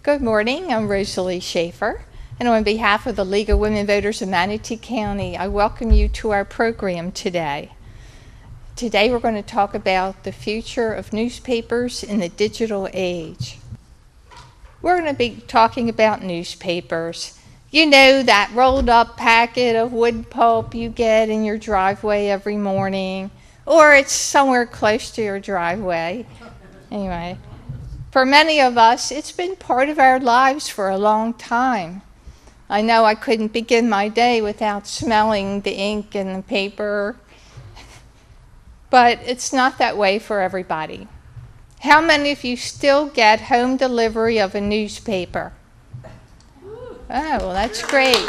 Good morning, I'm Rosalie Schaefer, and on behalf of the League of Women Voters of Manatee County, I welcome you to our program today. Today we're going to talk about the future of newspapers in the digital age. We're going to be talking about newspapers. You know, that rolled up packet of wood pulp you get in your driveway every morning, or it's somewhere close to your driveway. Anyway. For many of us, it's been part of our lives for a long time. I know I couldn't begin my day without smelling the ink and the paper, but it's not that way for everybody. How many of you still get home delivery of a newspaper? Oh, well, that's great.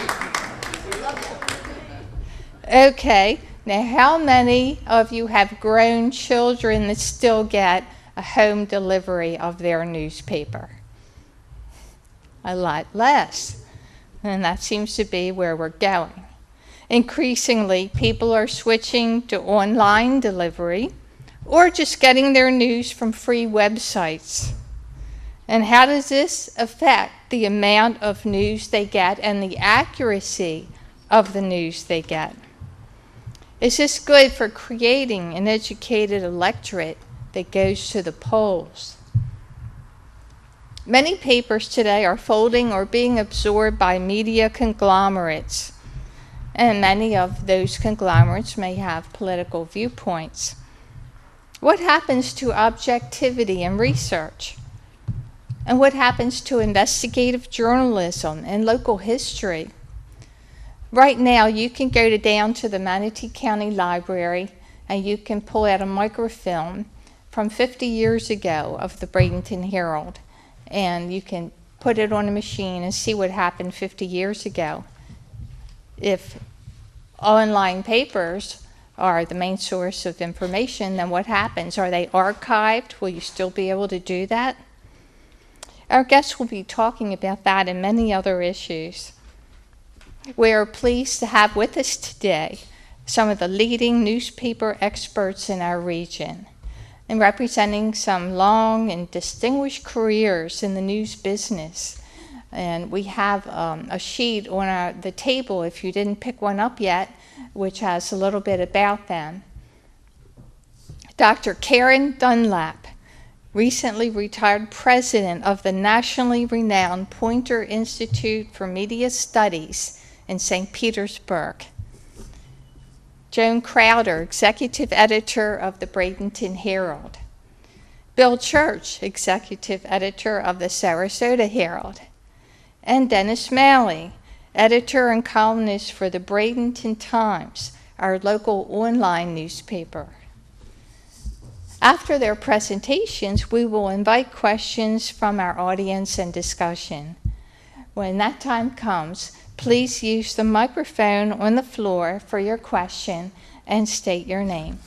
Okay, now how many of you have grown children that still get a home delivery of their newspaper? A lot less, and that seems to be where we're going. Increasingly, people are switching to online delivery or just getting their news from free websites. And how does this affect the amount of news they get and the accuracy of the news they get? Is this good for creating an educated electorate that goes to the polls? Many papers today are folding or being absorbed by media conglomerates, and many of those conglomerates may have political viewpoints. What happens to objectivity and research? And what happens to investigative journalism and local history? Right now, you can go down to the Manatee County Library and you can pull out a microfilm from 50 years ago of the Bradenton Herald, and you can put it on a machine and see what happened 50 years ago. If online papers are the main source of information, then what happens? Are they archived? Will you still be able to do that? Our guests will be talking about that and many other issues. We are pleased to have with us today some of the leading newspaper experts in our region, and representing some long and distinguished careers in the news business. And we have a sheet on the table, if you didn't pick one up yet, which has a little bit about them. Dr. Karen Dunlap, recently retired president of the nationally renowned Poynter Institute for Media Studies in St. Petersburg. Joan Crowder, executive editor of the Bradenton Herald. Bill Church, executive editor of the Sarasota Herald. And Dennis Malley, editor and columnist for the Bradenton Times, our local online newspaper. After their presentations, we will invite questions from our audience and discussion. When that time comes, please use the microphone on the floor for your question and state your name.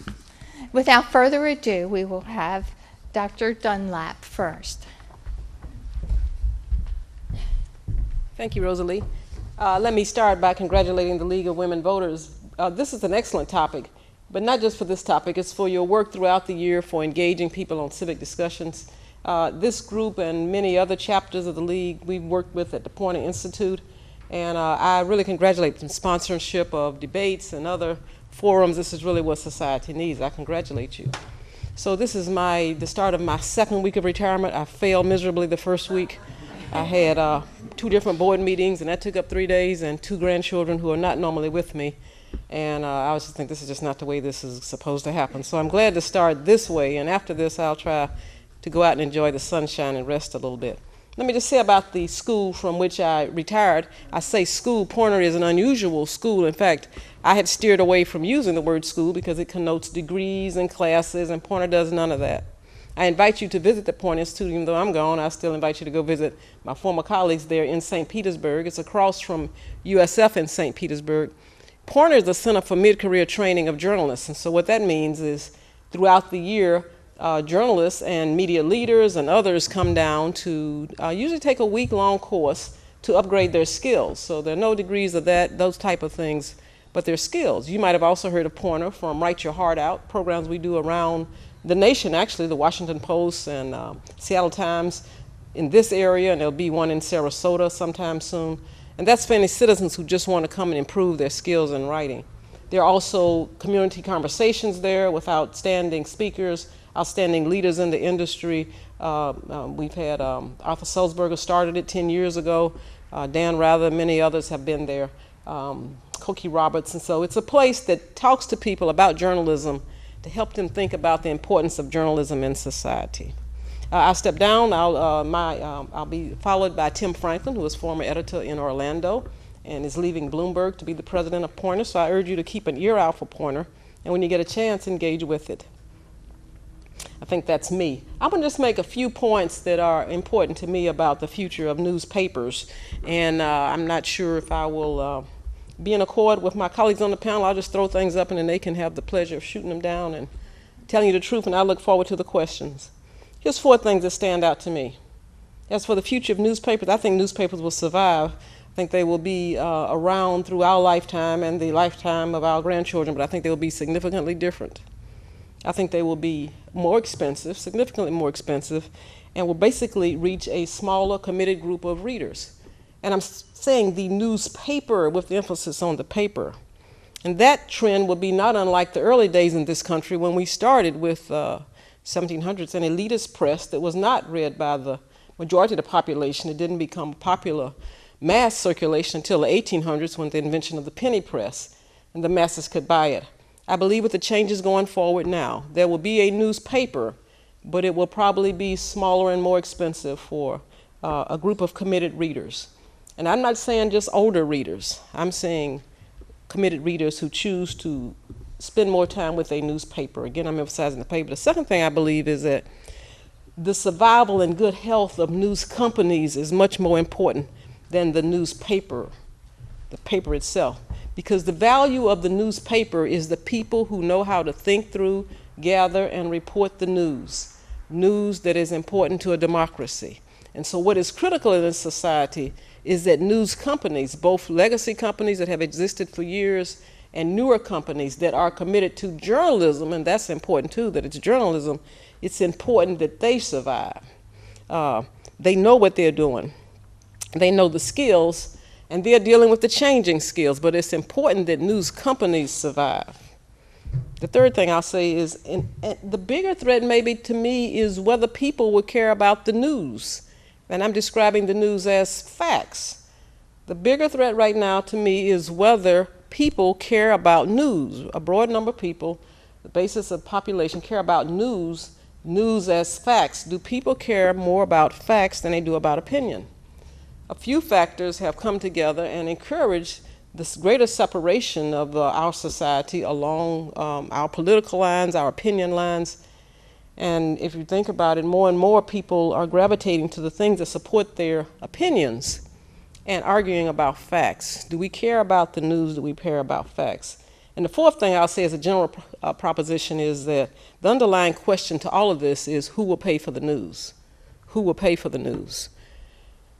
Without further ado, we will have Dr. Dunlap first. Thank you, Rosalie. Let me start by congratulating the League of Women Voters. This is an excellent topic, but not just for this topic. It's for your work throughout the year for engaging people on civic discussions. This group and many other chapters of the League we've worked with at the Poynter Institute, and I really congratulate them. Sponsorship of debates and other forums. This is really what society needs. I congratulate you. So this is the start of my second week of retirement. I failed miserably the first week. I had 2 different board meetings, and that took up 3 days, and 2 grandchildren who are not normally with me. And I was just thinking, this is just not the way this is supposed to happen. So I'm glad to start this way, and after this I'll try to go out and enjoy the sunshine and rest a little bit. Let me just say about the school from which I retired. I say school. Poynter is an unusual school. In fact, I had steered away from using the word school because it connotes degrees and classes, and Poynter does none of that. I invite you to visit the Point Institute. Even though I'm gone, I still invite you to go visit my former colleagues there in St. Petersburg. It's across from USF in St. Petersburg. Poynter is the Center for Mid-Career Training of Journalists, and so what that means is throughout the year, journalists and media leaders and others come down to usually take a week-long course to upgrade their skills. So there are no degrees of that, those type of things, but they're skills. You might have also heard of Poynter from Write Your Heart Out, programs we do around the nation, actually, the Washington Post and Seattle Times in this area, and there'll be one in Sarasota sometime soon. And that's for any citizens who just want to come and improve their skills in writing. There are also community conversations there with outstanding speakers, outstanding leaders in the industry. We've had Arthur Sulzberger started it 10 years ago. Dan Rather, many others have been there. Cokie Roberts, and so it's a place that talks to people about journalism to help them think about the importance of journalism in society. I'll step down. I'll be followed by Tim Franklin, who is former editor in Orlando and is leaving Bloomberg to be the president of Poynter. So I urge you to keep an ear out for Poynter, and when you get a chance, engage with it. I think that's me. I want to just make a few points that are important to me about the future of newspapers, and I'm not sure if I will be in accord with my colleagues on the panel. I'll just throw things up and then they can have the pleasure of shooting them down and telling you the truth, and I look forward to the questions. Here's 4 things that stand out to me. As for the future of newspapers, I think newspapers will survive. I think they will be around through our lifetime and the lifetime of our grandchildren, but I think they will be significantly different. I think they will be more expensive, significantly more expensive, and will basically reach a smaller, committed group of readers. And I'm saying the newspaper with the emphasis on the paper. And that trend will be not unlike the early days in this country when we started with 1700s, an elitist press that was not read by the majority of the population. It didn't become popular mass circulation until the 1800s when the invention of the penny press, and the masses could buy it. I believe with the changes going forward now, there will be a newspaper, but it will probably be smaller and more expensive for a group of committed readers. And I'm not saying just older readers. I'm saying committed readers who choose to spend more time with a newspaper. Again, I'm emphasizing the paper. The second thing I believe is that the survival and good health of news companies is much more important than the newspaper, the paper itself. Because the value of the newspaper is the people who know how to think through, gather, and report the news that is important to a democracy. And so what is critical in this society is that news companies, both legacy companies that have existed for years and newer companies that are committed to journalism, and that's important too, that it's journalism, it's important that they survive. They know what they're doing. They know the skills, and they're dealing with the changing skills, but it's important that news companies survive. The third thing I'll say is, and the bigger threat maybe to me is whether people will care about the news. And I'm describing the news as facts. The bigger threat right now to me is whether people care about news. A broad number of people, the basis of population, care about news as facts. Do people care more about facts than they do about opinion? A few factors have come together and encouraged this greater separation of our society along our political lines, our opinion lines. And if you think about it, more and more people are gravitating to the things that support their opinions and arguing about facts. Do we care about the news? Do we care about facts? And the fourth thing I'll say as a general proposition is that the underlying question to all of this is who will pay for the news? Who will pay for the news?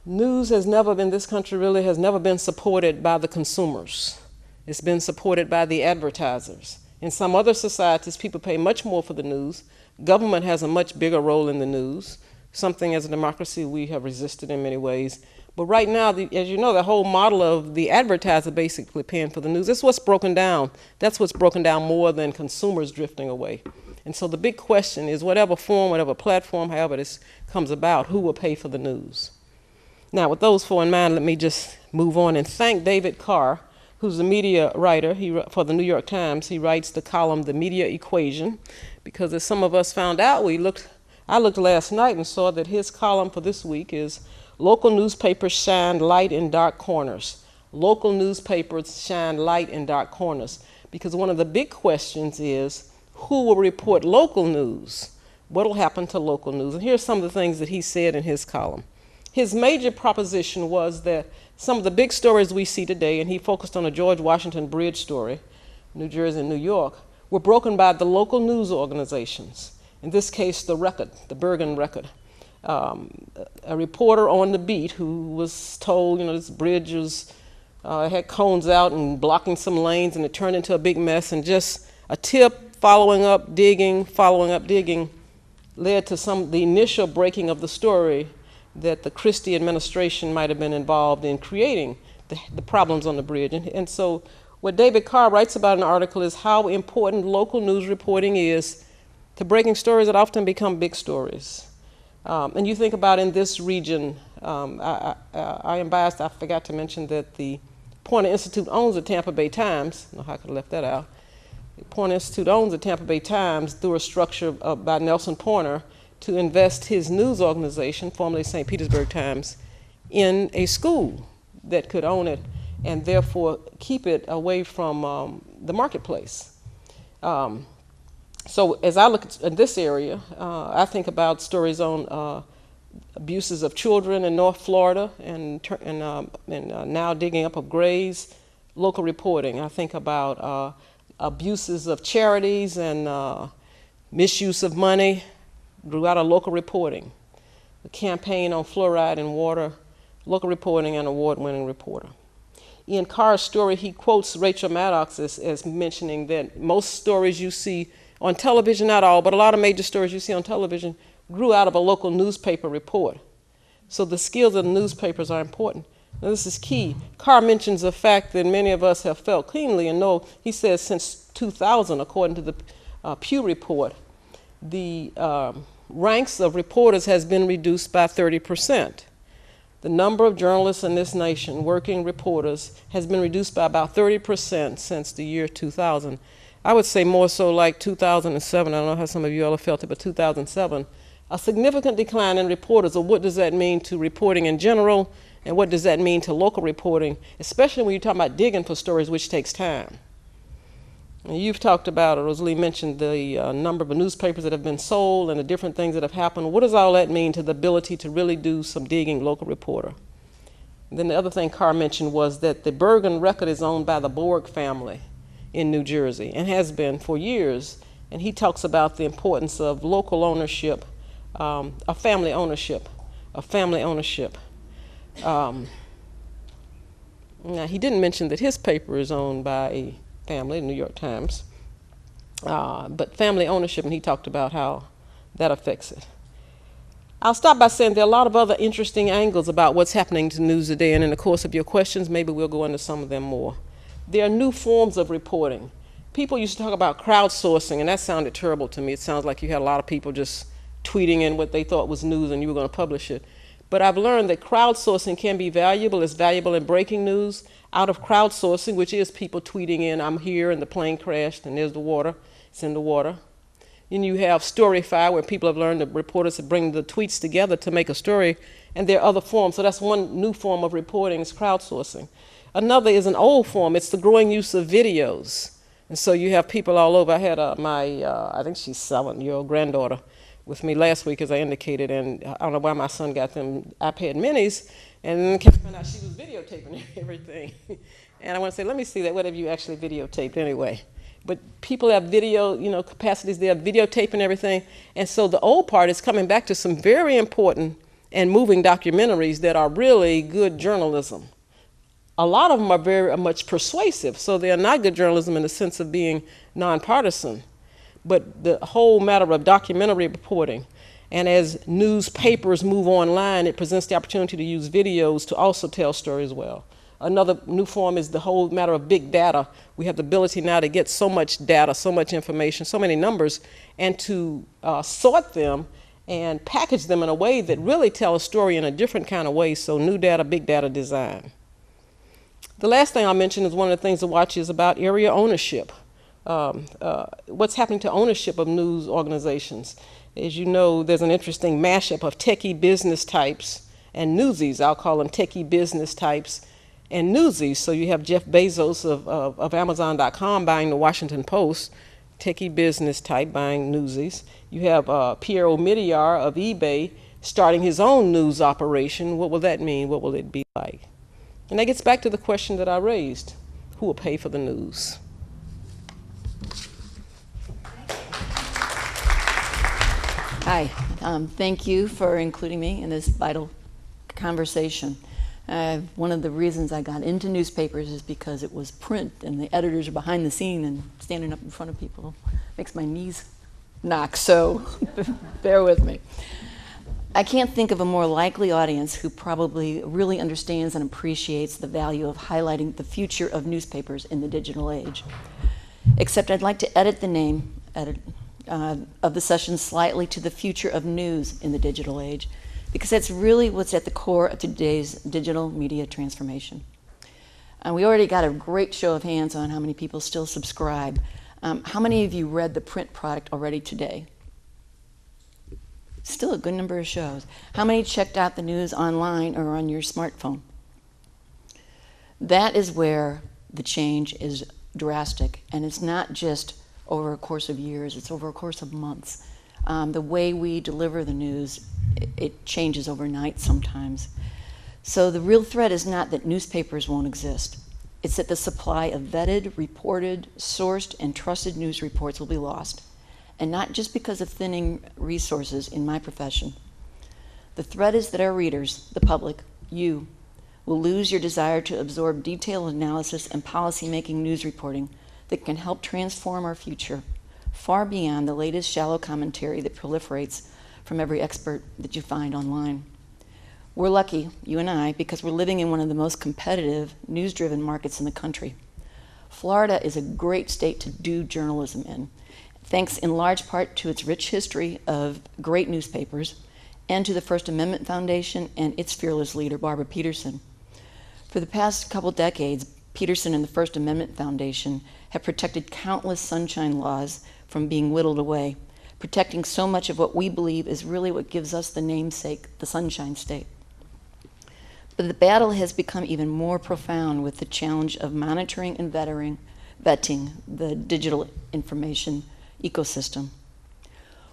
News has never been, this country really has never been supported by the consumers. It's been supported by the advertisers. In some other societies, people pay much more for the news. Government has a much bigger role in the news, something as a democracy we have resisted in many ways. But right now, as you know, the whole model of the advertiser basically paying for the news, that's what's broken down. That's what's broken down more than consumers drifting away. And so the big question is whatever form, whatever platform, however this comes about, who will pay for the news? Now, with those 4 in mind, let me just move on and thank David Carr, who's a media writer for the New York Times. He writes the column, The Media Equation, because as some of us found out, I looked last night and saw that his column for this week is Local Newspapers Shine Light in Dark Corners. Local newspapers shine light in dark corners. Because one of the big questions is, who will report local news? What will happen to local news? And here's some of the things that he said in his column. His major proposition was that some of the big stories we see today, and he focused on the George Washington Bridge story, New Jersey and New York, were broken by the local news organizations. In this case, the Record, the Bergen Record. A reporter on the beat who was told, this bridge was, had cones out and blocking some lanes, and it turned into a big mess, and just a tip, following up, digging, led to the initial breaking of the story that the Christie administration might have been involved in creating the problems on the bridge. And so what David Carr writes about in the article is how important local news reporting is to breaking stories that often become big stories. And you think about in this region, I am biased, I forgot to mention that the Poynter Institute owns the Tampa Bay Times. I don't know how I could have left that out. The Poynter Institute owns the Tampa Bay Times through a structure by Nelson Poynter to invest his news organization, formerly St. Petersburg Times, in a school that could own it and therefore keep it away from the marketplace. So as I look at this area, I think about stories on abuses of children in North Florida and now digging up of graves, local reporting. I think about abuses of charities and misuse of money, grew out of local reporting. The campaign on fluoride in water, local reporting, and award-winning reporter. In Carr's story, he quotes Rachel Maddox as mentioning that most stories you see on television, not all, but a lot of major stories you see on television grew out of a local newspaper report. So the skills of the newspapers are important. Now this is key. Carr mentions the fact that many of us have felt keenly and know, he says since 2000, according to the Pew report, the ranks of reporters has been reduced by 30%. The number of journalists in this nation, working reporters, has been reduced by about 30% since the year 2000. I would say more so like 2007. I don't know how some of you all have felt it, but 2007. A significant decline in reporters. So what does that mean to reporting in general, and what does that mean to local reporting, especially when you're talking about digging for stories, which takes time. And you've talked about, or Rosalie mentioned, the number of newspapers that have been sold and the different things that have happened. What does all that mean to the ability to really do some digging local reporter? And then the other thing Carr mentioned was that the Bergen Record is owned by the Borg family in New Jersey and has been for years. And he talks about the importance of local ownership, of family ownership, Now he didn't mention that his paper is owned by a family, the New York Times, but family ownership, and he talked about how that affects it. I'll stop by saying there are a lot of other interesting angles about what's happening to news today, and in the course of your questions, maybe we'll go into some of them more. There are new forms of reporting. People used to talk about crowdsourcing, and that sounded terrible to me. It sounds like you had a lot of people just tweeting in what they thought was news and you were going to publish it. But I've learned that crowdsourcing can be valuable. It's valuable in breaking news. Out of crowdsourcing, which is people tweeting in, I'm here and the plane crashed and there's the water, it's in the water. Then you have Storyfy, where people have learned, the reporters to bring the tweets together to make a story, and there are other forms. So that's one new form of reporting, is crowdsourcing. Another is an old form. It's the growing use of videos. And so you have people all over. I had I think she's 7-year-old granddaughter with me last week, as I indicated, and I don't know why my son got them iPad minis, and then came to find out she was videotaping everything. And I want to say, let me see that. What have you actually videotaped anyway? But people have video, capacities. They have videotaping everything. And so the old part is coming back to some very important and moving documentaries that are really good journalism. A lot of them are very much persuasive, so they are not good journalism in the sense of being nonpartisan. But the whole matter of documentary reporting, and as newspapers move online, it presents the opportunity to use videos to also tell stories well. Another new form is the whole matter of big data. We have the ability now to get so much data, so much information, so many numbers, and to sort them and package them in a way that really tell a story in a different kind of way. So new data, big data design. The last thing I'll mention is one of the things to watch is about area ownership. What's happening to ownership of news organizations? As you know, there's an interesting mashup of techie business types and newsies. I'll call them techie business types and newsies. So you have Jeff Bezos of Amazon.com buying the Washington Post techie business type buying newsies. You have Pierre Omidyar of eBay starting his own news operation. What will that mean? What will it be like? And that gets back to the question that I raised. Who will pay for the news? Hi, thank you for including me in this vital conversation. One of the reasons I got into newspapers is because it was print and the editors are behind the scene, and standing up in front of people makes my knees knock, so bear with me. I can't think of a more likely audience who probably really understands and appreciates the value of highlighting the future of newspapers in the digital age. Except I'd like to edit the name of the session slightly to the future of news in the digital age, because that's really what's at the core of today's digital media transformation. We already got a great show of hands on how many people still subscribe. How many of you read the print product already today? Still a good number of shows. How many checked out the news online or on your smartphone? That is where the change is drastic, and it's not just over a course of years, it's over a course of months. The way we deliver the news, it changes overnight sometimes. So the real threat is not that newspapers won't exist. It's that the supply of vetted, reported, sourced, and trusted news reports will be lost. And not just because of thinning resources in my profession. The threat is that our readers, the public, you, will lose your desire to absorb detailed analysis and policy-making news reporting that can help transform our future far beyond the latest shallow commentary that proliferates from every expert that you find online. We're lucky, you and I, because we're living in one of the most competitive, news-driven markets in the country. Florida is a great state to do journalism in, thanks in large part to its rich history of great newspapers and to the First Amendment Foundation and its fearless leader, Barbara Peterson. For the past couple decades, Peterson and the First Amendment Foundation have protected countless sunshine laws from being whittled away, protecting so much of what we believe is really what gives us the namesake, the Sunshine State. But the battle has become even more profound with the challenge of monitoring and vetting the digital information ecosystem.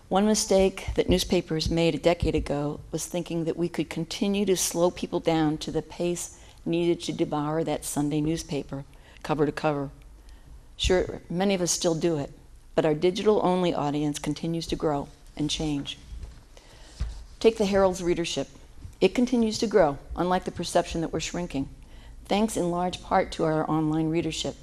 One mistake that newspapers made a decade ago was thinking that we could continue to slow people down to the pace needed to devour that Sunday newspaper, cover to cover. Sure, many of us still do it, but our digital-only audience continues to grow and change. Take the Herald's readership. It continues to grow, unlike the perception that we're shrinking, thanks in large part to our online readership.